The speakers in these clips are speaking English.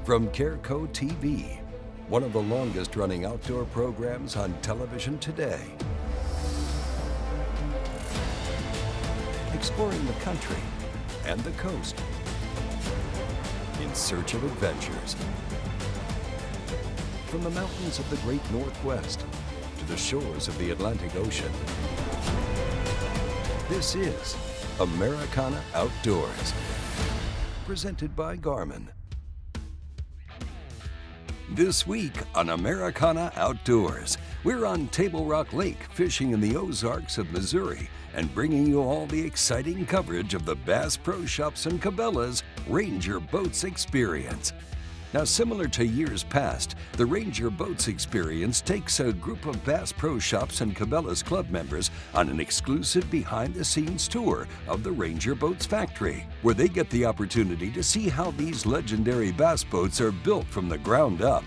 From Careco TV, one of the longest running outdoor programs on television today. Exploring the country and the coast in search of adventures. From the mountains of the great Northwest to the shores of the Atlantic Ocean. This is Americana Outdoors, presented by Garmin. This week on Americana Outdoors, we're on Table Rock Lake fishing in the Ozarks of Missouri and bringing you all the exciting coverage of the Bass Pro Shops and Cabelas Ranger Boats Experience. Now, similar to years past, the Ranger Boats Experience takes a group of Bass Pro Shops and Cabelas club members on an exclusive behind-the-scenes tour of the Ranger Boats factory, where they get the opportunity to see how these legendary bass boats are built from the ground up.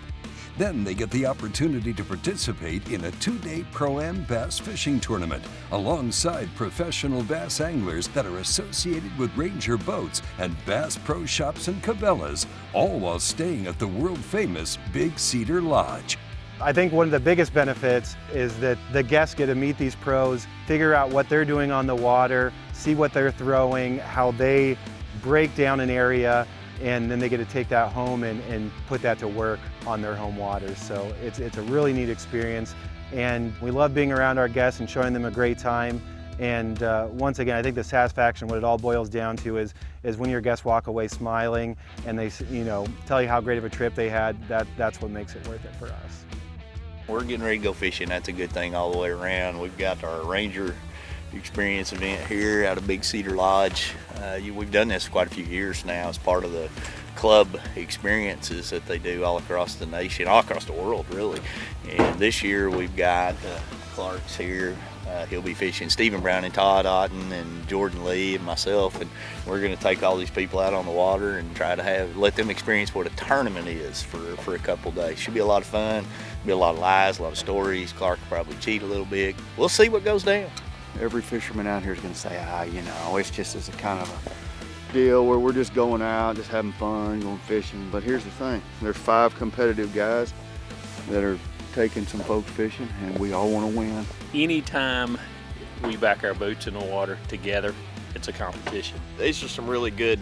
Then they get the opportunity to participate in a 2-day Pro-Am bass fishing tournament alongside professional bass anglers that are associated with Ranger Boats and Bass Pro Shops and Cabelas, all while staying at the world-famous Big Cedar Lodge. I think one of the biggest benefits is that the guests get to meet these pros, figure out what they're doing on the water, see what they're throwing, how they break down an area, and then they get to take that home and put that to work on their home waters. So it's a really neat experience, and we love being around our guests and showing them a great time. And once again, I think the satisfaction, what it all boils down to is when your guests walk away smiling and they tell you how great of a trip they had, that's what makes it worth it for us. We're getting ready to go fishing. That's a good thing all the way around. We've got our Ranger Experience event here out of Big Cedar Lodge. We've done this quite a few years now as part of the club experiences that they do all across the nation, all across the world really. And this year we've got Clark's here. He'll be fishing, Stephen Brown and Todd Auten and Jordan Lee and myself, and we're going to take all these people out on the water and try to let them experience what a tournament is for a couple days. Should be a lot of fun, be a lot of lies, a lot of stories. Clark will probably cheat a little bit. We'll see what goes down. Every fisherman out here is going to say, it's just as a kind of a deal where we're just going out, just having fun, going fishing. But here's the thing, there's 5 competitive guys that are taking some folks fishing, and we all want to win. Anytime we back our boats in the water together, it's a competition. These are some really good,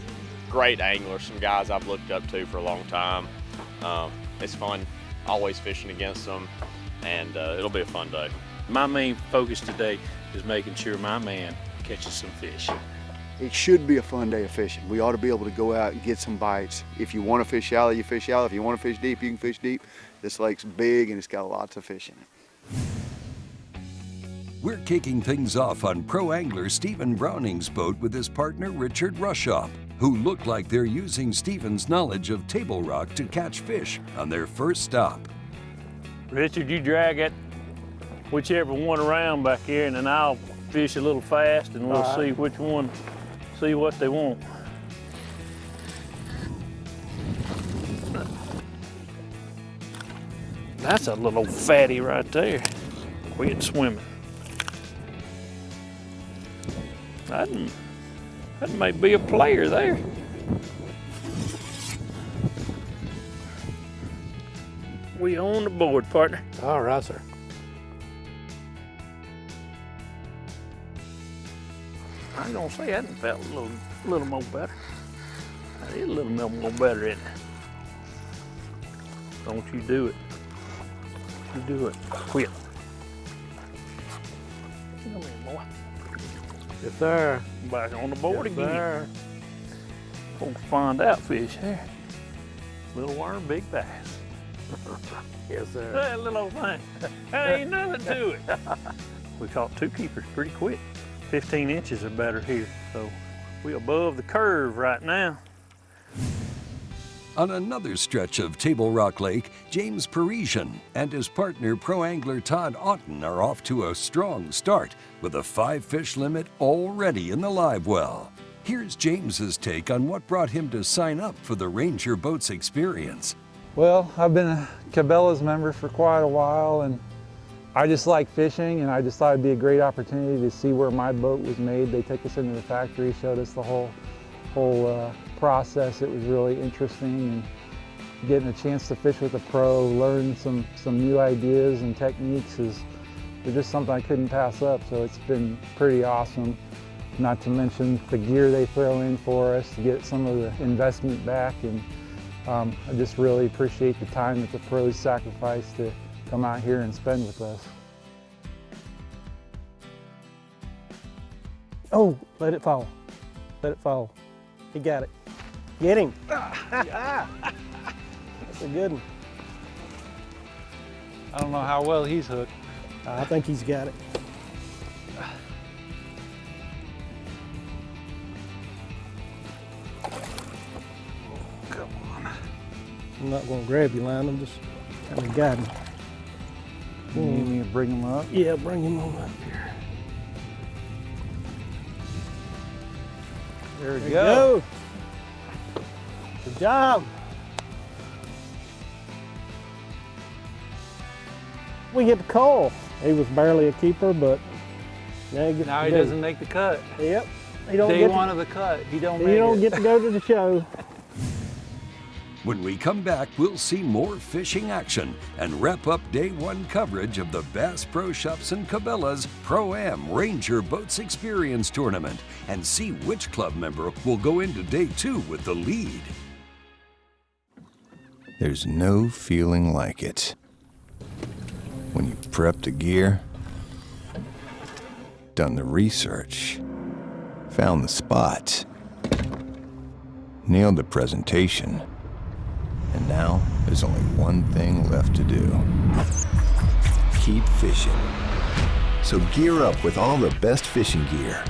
great anglers, some guys I've looked up to for a long time. It's fun always fishing against them, and it'll be a fun day. My main focus today is making sure my man catches some fish. It should be a fun day of fishing. We ought to be able to go out and get some bites. If you want to fish shallow, you fish shallow. If you want to fish deep, you can fish deep. This lake's big and it's got lots of fish in it. We're kicking things off on pro angler Stephen Browning's boat with his partner Richard Ruschhaupt, who look like they're using Stephen's knowledge of Table Rock to catch fish on their first stop. Richard, you drag it whichever one around back here, and then I'll fish a little fast and we'll see which one, see what they want. That's a little fatty right there. Quit swimming. That may be a player there. We on the board, partner. All right, sir. I was gonna say, I hadn't felt a little more better. That is a little more better, isn't it? Don't you do it. You do it. Quit. Come here, boy. Yes, sir. Back on the board yes, again. Sir. Folks find out fish here. Little worm, big bass. Yes, sir. That little old thing. There ain't nothing to it. We caught 2 keepers pretty quick. 15 inches or better here, so we're above the curve right now. On another stretch of Table Rock Lake, James Parisien and his partner pro angler Todd Auten are off to a strong start with a 5-fish limit already in the live well. Here's James's take on what brought him to sign up for the Ranger Boats Experience. Well, I've been a Cabelas member for quite a while, and I just like fishing, and I just thought it'd be a great opportunity to see where my boat was made. They took us into the factory, showed us the whole process. It was really interesting, getting a chance to fish with a pro, learn some new ideas and techniques is just something I couldn't pass up. So it's been pretty awesome. Not to mention the gear they throw in for us to get some of the investment back. And I just really appreciate the time that the pros sacrifice to come out here and spend with us. Oh, let it fall. Let it fall. He got it. Get him. That's a good one. I don't know how well he's hooked. I think he's got it. Come on. I'm not going to grab you, line. I'm just kind of guiding. You need me to bring him up? Yeah, bring him on up here. There we There go. you go. Good job. We get the cull. He was barely a keeper, but now he gets Now to he do. doesn't make the cut. Yep. He don't Day get one to, of the cut, he don't you make don't it. get to go to the show. When we come back, we'll see more fishing action and wrap up day one coverage of the Bass Pro Shops and Cabela's Pro-Am Ranger Boats Experience Tournament and see which club member will go into day two with the lead. There's no feeling like it. When you prep the gear, done the research, found the spot, nailed the presentation, and now there's only one thing left to do. Keep fishing. So gear up with all the best fishing gear.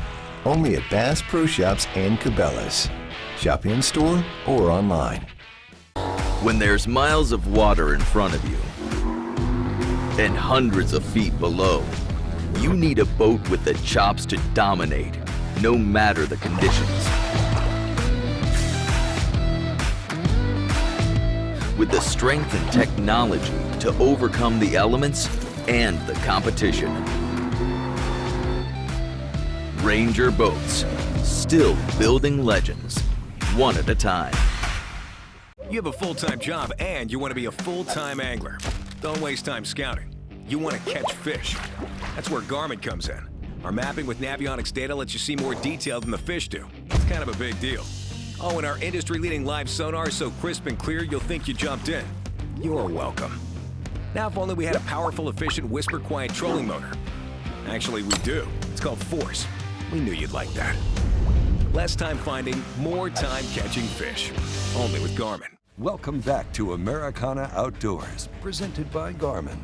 Only at Bass Pro Shops and Cabelas. Shop in store or online. When there's miles of water in front of you and hundreds of feet below, you need a boat with the chops to dominate, no matter the conditions. With the strength and technology to overcome the elements and the competition. Ranger Boats, still building legends, one at a time. You have a full-time job and you want to be a full-time angler. Don't waste time scouting. You want to catch fish. That's where Garmin comes in. Our mapping with Navionics data lets you see more detail than the fish do. It's kind of a big deal. Oh, and our industry-leading live sonar is so crisp and clear you'll think you jumped in. You're welcome. Now, if only we had a powerful, efficient, whisper-quiet trolling motor. Actually, we do. It's called Force. We knew you'd like that. Less time finding, more time catching fish. Only with Garmin. Welcome back to Americana Outdoors, presented by Garmin.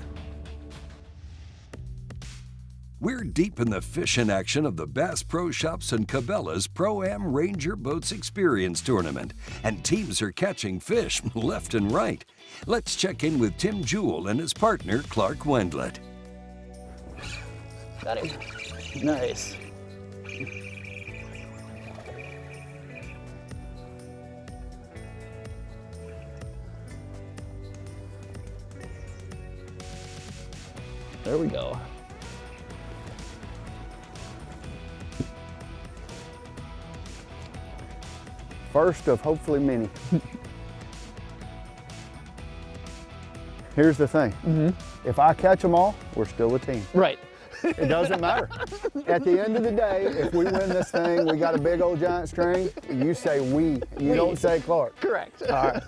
We're deep in the fishing action of the Bass Pro Shops and Cabela's Pro-Am Ranger Boats Experience Tournament, and teams are catching fish left and right. Let's check in with Tim Jewell and his partner, Clark Wendlet. Got him. Nice. There we go. First of hopefully many. Here's the thing. If I catch them all, we're still a team. Right. It doesn't matter. At the end of the day, if we win this thing, we got a big old giant string, you say we. You don't say Clark. Correct. All right.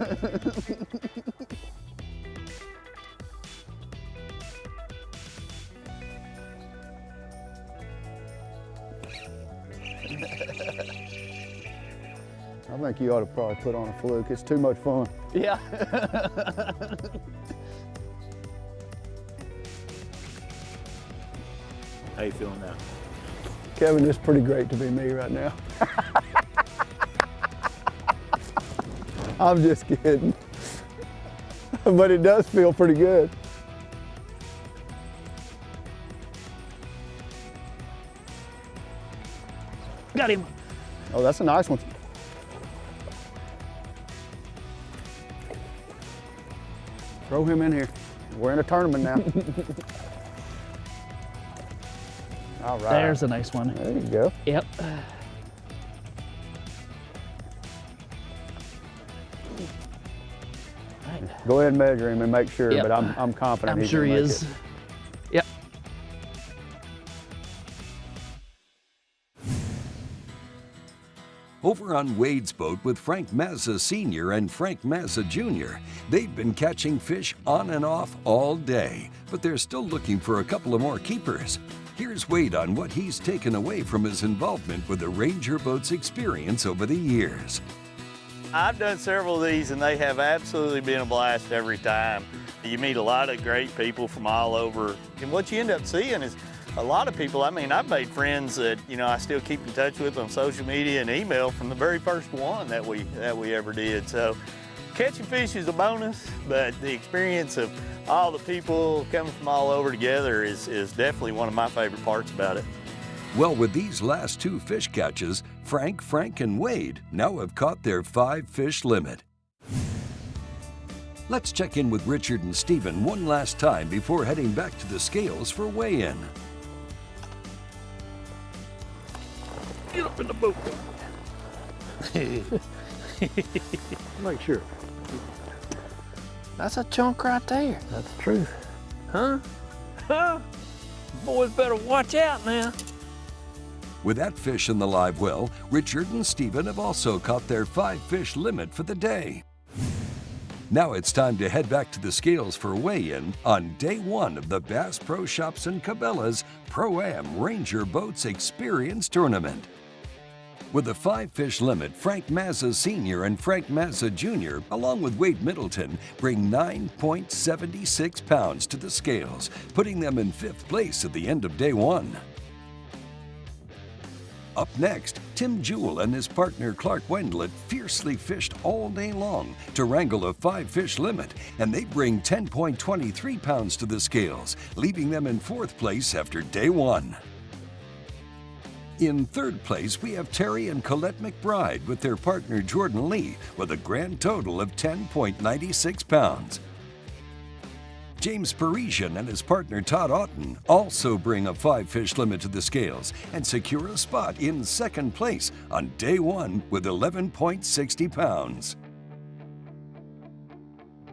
I think you ought to probably put on a fluke. It's too much fun. Yeah. How you feeling now? Kevin, it's pretty great to be me right now. I'm just kidding. But it does feel pretty good. Got him. Oh, that's a nice one. Throw him in here. We're in a tournament now. All right. There's a nice one. There you go. Yep. Go ahead and measure him and make sure, Yep. but I'm confident I'm sure he can make is. it. Yep. Over on Wade's boat with Frank Mazza Sr. and Frank Mazza Jr., they've been catching fish on and off all day, but they're still looking for a couple of more keepers. Here's Wade on what he's taken away from his involvement with the Ranger Boats experience over the years. I've done several of these and they have absolutely been a blast every time. You meet a lot of great people from all over, and what you end up seeing is a lot of people. I mean, I've made friends that, you know, I still keep in touch with on social media and email from the very first one that we ever did. So catching fish is a bonus, but the experience of all the people coming from all over together is definitely one of my favorite parts about it. Well, with these last 2 fish catches, Frank, and Wade now have caught their 5-fish limit. Let's check in with Richard and Stephen one last time before heading back to the scales for weigh-in. Get up in the boat. Make sure. That's a chunk right there. That's the truth. Huh? Huh? Boys better watch out now. With that fish in the live well, Richard and Stephen have also caught their 5-fish limit for the day. Now it's time to head back to the scales for weigh-in on day 1 of the Bass Pro Shops and Cabelas Pro-Am Ranger Boats Experience Tournament. With a 5-fish limit, Frank Mazza Sr. and Frank Mazza Jr., along with Wade Middleton, bring 9.76 pounds to the scales, putting them in 5th place at the end of day 1. Up next, Tim Jewell and his partner Clark Wendlandt fiercely fished all day long to wrangle a 5-fish limit, and they bring 10.23 pounds to the scales, leaving them in 4th place after day 1. In 3rd place, we have Terry and Colette McBride with their partner Jordan Lee with a grand total of 10.96 pounds. James Parisien and his partner Todd Auten also bring a 5-fish limit to the scales and secure a spot in 2nd place on day 1 with 11.60 pounds.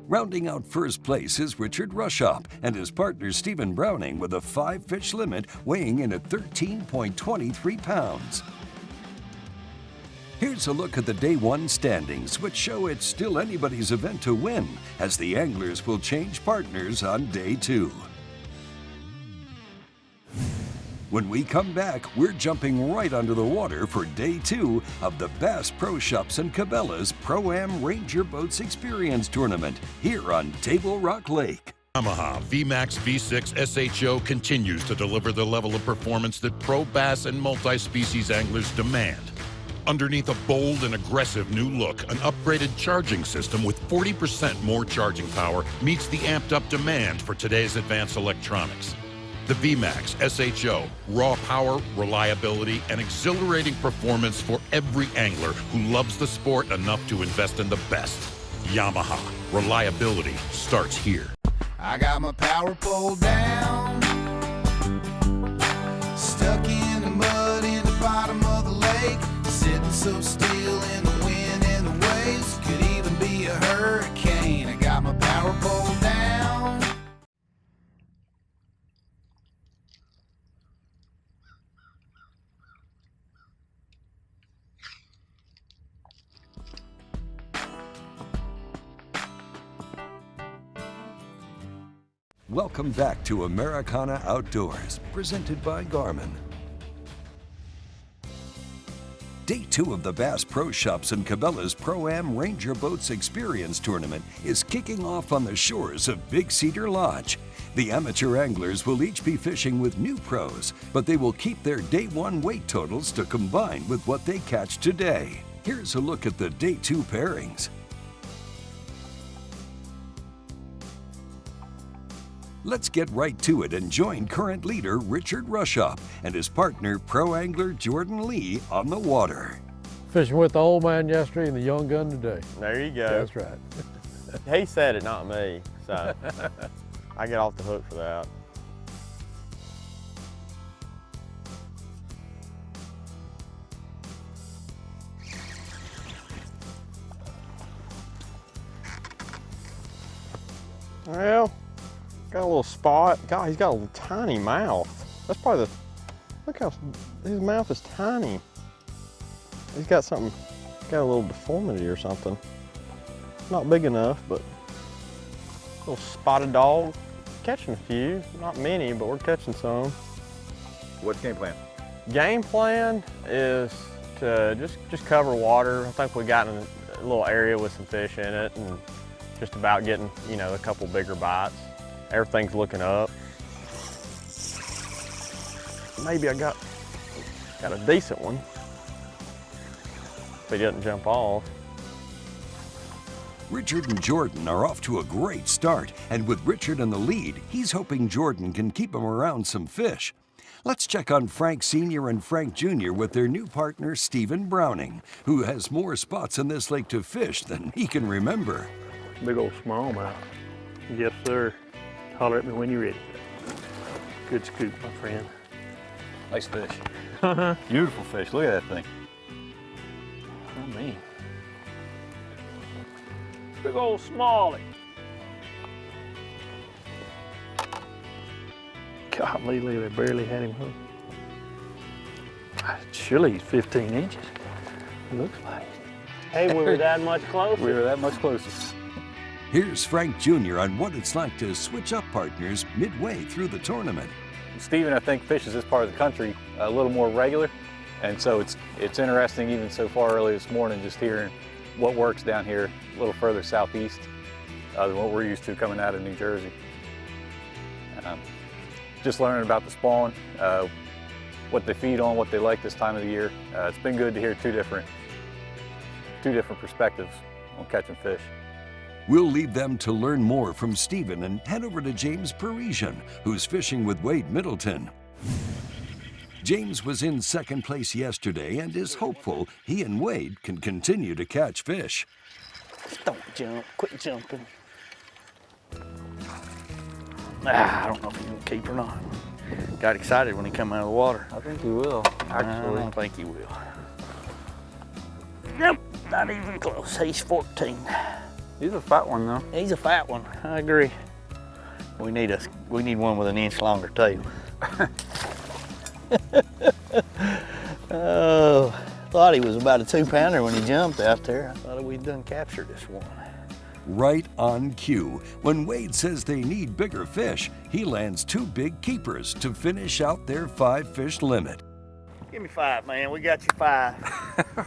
Rounding out 1st place is Richard Ruschhaupt and his partner Stephen Browning with a 5-fish limit weighing in at 13.23 pounds. Here's a look at the day 1 standings, which show it's still anybody's event to win, as the anglers will change partners on day 2. When we come back, we're jumping right under the water for day 2 of the Bass Pro Shops and Cabelas Pro-Am Ranger Boats Experience Tournament here on Table Rock Lake. Yamaha VMAX V6 SHO continues to deliver the level of performance that pro bass and multi-species anglers demand. Underneath a bold and aggressive new look, an upgraded charging system with 40% more charging power meets the amped-up demand for today's advanced electronics. The VMAX SHO, raw power, reliability, and exhilarating performance for every angler who loves the sport enough to invest in the best. Yamaha, reliability starts here. I got my power pole down, stuck in the mud in the bottom of the lake, sitting so still in the wind and the waves, could even be a hurricane. I got my power pole down. Welcome back to Americana Outdoors, presented by Garmin. Day 2 of the Bass Pro Shops and Cabelas Pro-Am Ranger Boats Experience Tournament is kicking off on the shores of Big Cedar Lodge. The amateur anglers will each be fishing with new pros, but they will keep their day 1 weight totals to combine with what they catch today. Here's a look at the day 2 pairings. Let's get right to it and join current leader Richard Ruschhaupt and his partner pro angler Jordan Lee on the water. Fishing with the old man yesterday and the young gun today. There you go. That's right. He said it, not me, so I get off the hook for that. Well, got a little spot. God, he's got a tiny mouth. That's probably look how, his mouth is tiny. He's got a little deformity or something. Not big enough, but little spotted dog. Catching a few, not many, but we're catching some. What's the game plan? Game plan is to just cover water. I think we got in a little area with some fish in it and just about getting, you know, a couple bigger bites. Everything's looking up. Maybe I got a decent one if he doesn't jump off. Richard and Jordan are off to a great start, and with Richard in the lead, he's hoping Jordan can keep him around some fish. Let's check on Frank Sr. and Frank Jr. with their new partner, Stephen Browning, who has more spots in this lake to fish than he can remember. Big old smallmouth. Yes, sir. Holler at me when you're ready. Good scoop, my friend. Nice fish. Beautiful fish. Look at that thing. Oh, man. Big old smallie. Golly, they barely had him hooked. Surely he's 15 inches. It looks like. Hey, we were that much closer. We were that much closer. Here's Frank Jr. on what it's like to switch up partners midway through the tournament. Stephen, I think, fishes this part of the country a little more regular, and so it's interesting even so far early this morning just hearing what works down here a little further southeast than what we're used to coming out of New Jersey. Just learning about the spawn, what they feed on, what they like this time of the year. It's been good to hear two different perspectives on catching fish. We'll leave them to learn more from Stephen and head over to James Parisien, who's fishing with Wade Middleton. James was in second place yesterday and is hopeful he and Wade can continue to catch fish. Don't jump, quit jumping. I don't know if he's gonna keep or not. Got excited when he come out of the water. I think he will, actually. I don't think he will. Nope, not even close. He's 14. He's a fat one, though. He's a fat one, I agree. We need one with an inch longer tail. Oh, thought he was about a 2-pounder when he jumped out there. I thought we'd done captured this one. Right on cue, when Wade says they need bigger fish, he lands 2 big keepers to finish out their 5-fish limit. Give me 5, man. We got you 5.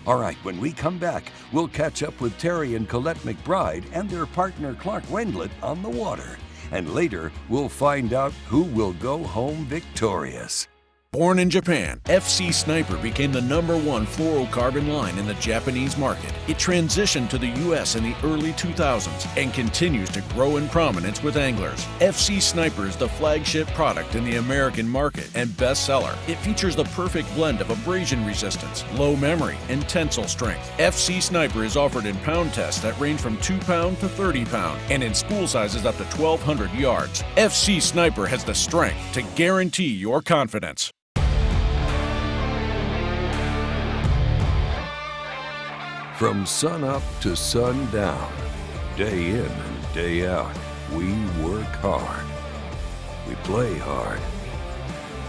All right, when we come back, we'll catch up with Terry and Colette McBride and their partner Clark Wendlandt on the water. And later, we'll find out who will go home victorious. Born in Japan, FC Sniper became the #1 fluorocarbon line in the Japanese market. It transitioned to the U.S. in the early 2000s and continues to grow in prominence with anglers. FC Sniper is the flagship product in the American market and bestseller. It features the perfect blend of abrasion resistance, low memory, and tensile strength. FC Sniper is offered in pound tests that range from 2-pound to 30-pound and in spool sizes up to 1,200 yards. FC Sniper has the strength to guarantee your confidence. From sun up to sundown, day in and day out, we work hard. We play hard.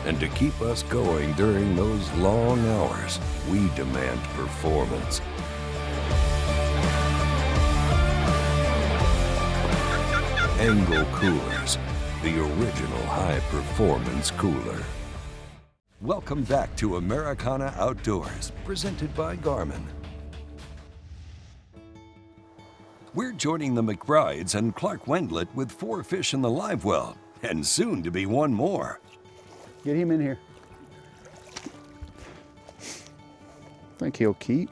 And to keep us going during those long hours, we demand performance. ENGEL Coolers, the original high-performance cooler. Welcome back to Americana Outdoors, presented by Garmin. We're joining the McBrides and Clark Wendlandt with 4 fish in the live well, and soon to be 1 more. Get him in here. I think he'll keep.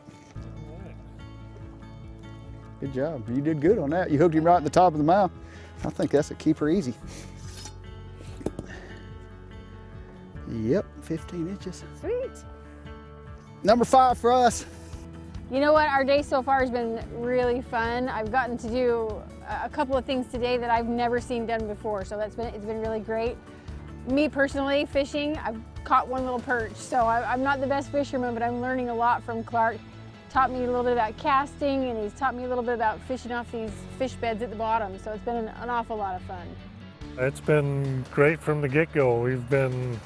Good job. You did good on that. You hooked him right in the top of the mouth. I think that's a keeper easy. Yep, 15 inches. Sweet. Number 5 for us. You know what, our day so far has been really fun. I've gotten to do a couple of things today that I've never seen done before, so it's been really great. Me personally, fishing, I've caught 1 little perch, so I'm not the best fisherman, but I'm learning a lot from Clark. taught me a little bit about casting, and he's taught me a little bit about fishing off these fish beds at the bottom. So it's been an awful lot of fun. It's been great from the get-go. We've been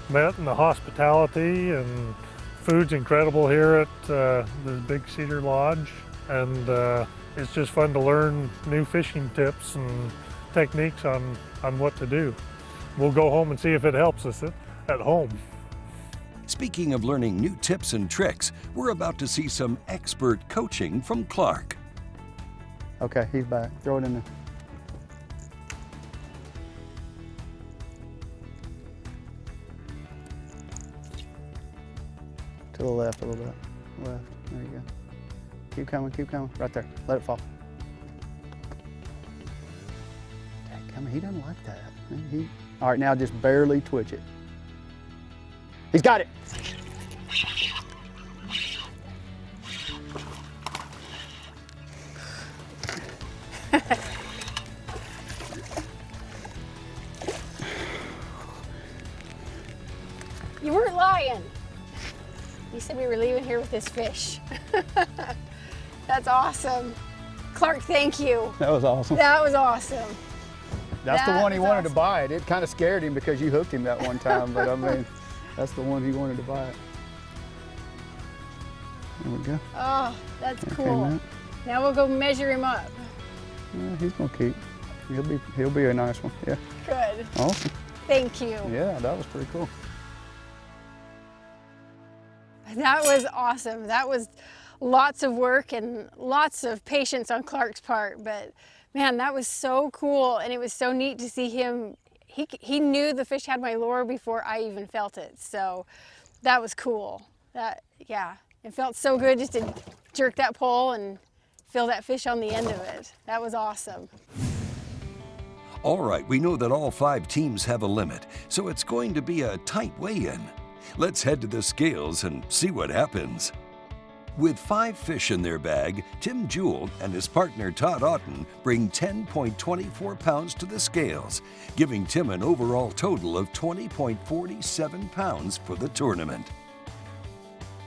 met in the hospitality, and food's incredible here at the Big Cedar Lodge, and it's just fun to learn new fishing tips and techniques on what to do. We'll go home and see if it helps us at home. Speaking of learning new tips and tricks, we're about to see some expert coaching from Clark. Okay, he's back. Throw it in there. To the left a little bit. Left. There you go. Keep coming, keep coming. Right there. Let it fall. Dadgummit, he doesn't like that. All right, now just barely twitch it. He's got it. You weren't lying. You said we were leaving here with this fish. That's awesome. Clark, thank you. That was awesome. That was awesome. That's the one he wanted to buy it. It kind of scared him because you hooked him that one time, but I mean, that's the one he wanted to buy it. There we go. Oh, that's Okay, cool. Matt. Now we'll go measure him up. Yeah, he's gonna keep. He'll be a nice one. Yeah. Good. Awesome. Thank you. Yeah, that was pretty cool. That was awesome. That was lots of work and lots of patience on Clark's part, but man, that was so cool, and it was so neat to see him. He knew the fish had my lure before I even felt it, so that was cool. Yeah, it felt so good just to jerk that pole and feel that fish on the end of it. That was awesome. All right, we know that all 5 teams have a limit, so it's going to be a tight weigh-in. Let's head to the scales and see what happens. With 5 fish in their bag, Tim Jewell and his partner Todd Auten bring 10.24 pounds to the scales, giving Tim an overall total of 20.47 pounds for the tournament.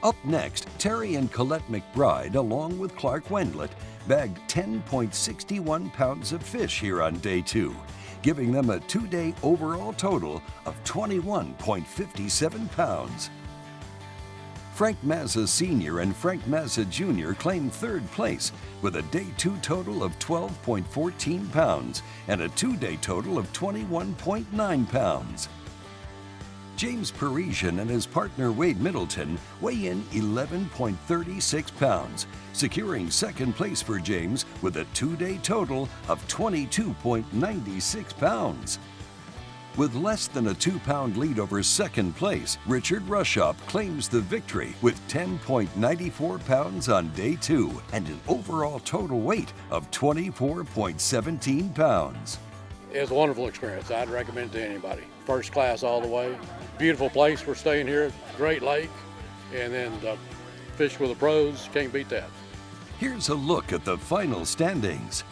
Up next, Terry and Colette McBride, along with Clark Wendlandt, bagged 10.61 pounds of fish here on day 2, giving them a 2-day overall total of 21.57 pounds. Frank Mazza Sr. and Frank Mazza Jr. claimed 3rd place with a day 2 total of 12.14 pounds and a 2-day total of 21.9 pounds. James Parisien and his partner Wade Middleton weigh in 11.36 pounds, securing 2nd place for James with a 2-day total of 22.96 pounds. With less than a 2-pound lead over 2nd place, Richard Ruschhaupt claims the victory with 10.94 pounds on day 2 and an overall total weight of 24.17 pounds. It was a wonderful experience. I'd recommend it to anybody. First class all the way. Beautiful place. We're staying here, great lake, and then the fish with the pros, can't beat that. Here's a look at the final standings.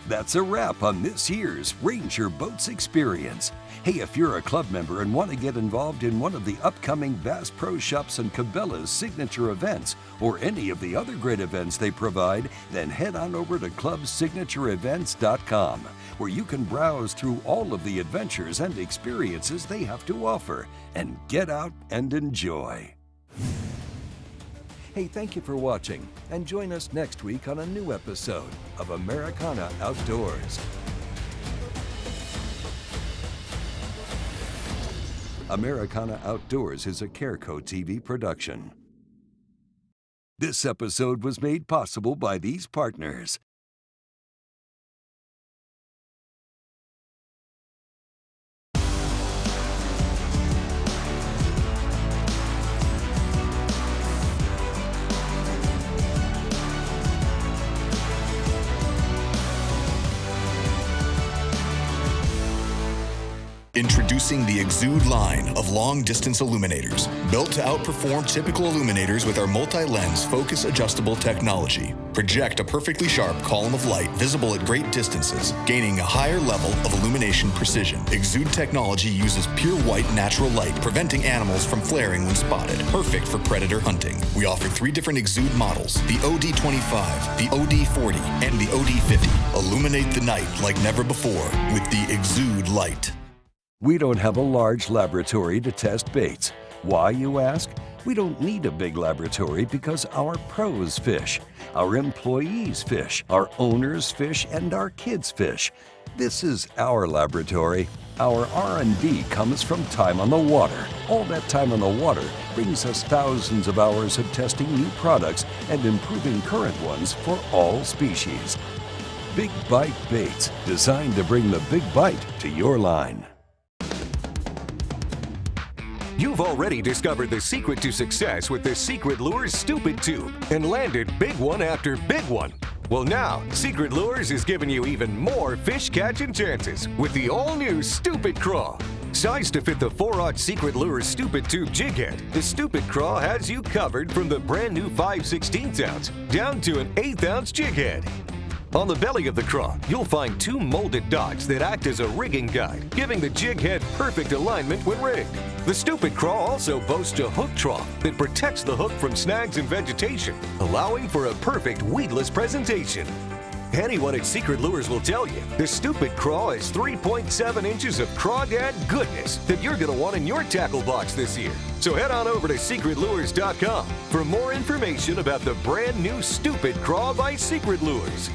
That's a wrap on this year's Ranger Boats Experience. Hey, if you're a club member and want to get involved in one of the upcoming Bass Pro Shops and Cabela's signature events, or any of the other great events they provide, then head on over to clubsignatureevents.com, where you can browse through all of the adventures and experiences they have to offer, and get out and enjoy. Hey, thank you for watching, and join us next week on a new episode of Americana Outdoors. Americana Outdoors is a Careco TV production. This episode was made possible by these partners. Introducing the EXUDE line of long-distance illuminators, built to outperform typical illuminators with our multi-lens focus adjustable technology. Project a perfectly sharp column of light visible at great distances, gaining a higher level of illumination precision. EXUDE technology uses pure white natural light, preventing animals from flaring when spotted. Perfect for predator hunting. We offer 3 different EXUDE models, the OD25, the OD40, and the OD50. Illuminate the night like never before with the EXUDE light. We don't have a large laboratory to test baits. Why, you ask? We don't need a big laboratory because our pros fish, our employees fish, our owners fish, and our kids fish. This is our laboratory. Our R&D comes from time on the water. All that time on the water brings us thousands of hours of testing new products and improving current ones for all species. Big Bite Baits, designed to bring the big bite to your line. You've already discovered the secret to success with the Secret Lures Stupid Tube and landed big one after big one. Well, now, Secret Lures is giving you even more fish catching chances with the all-new Stupid Craw. Sized to fit the 4/0 Secret Lures Stupid Tube jig head, the Stupid Craw has you covered from the brand new 5/16 ounce down to an 1/8 ounce jig head. On the belly of the craw, you'll find 2 molded dots that act as a rigging guide, giving the jig head perfect alignment when rigged. The Stupid Craw also boasts a hook trough that protects the hook from snags and vegetation, allowing for a perfect weedless presentation. Anyone at Secret Lures will tell you the Stupid Craw is 3.7 inches of crawdad goodness that you're going to want in your tackle box this year. So head on over to secretlures.com for more information about the brand new Stupid Craw by Secret Lures.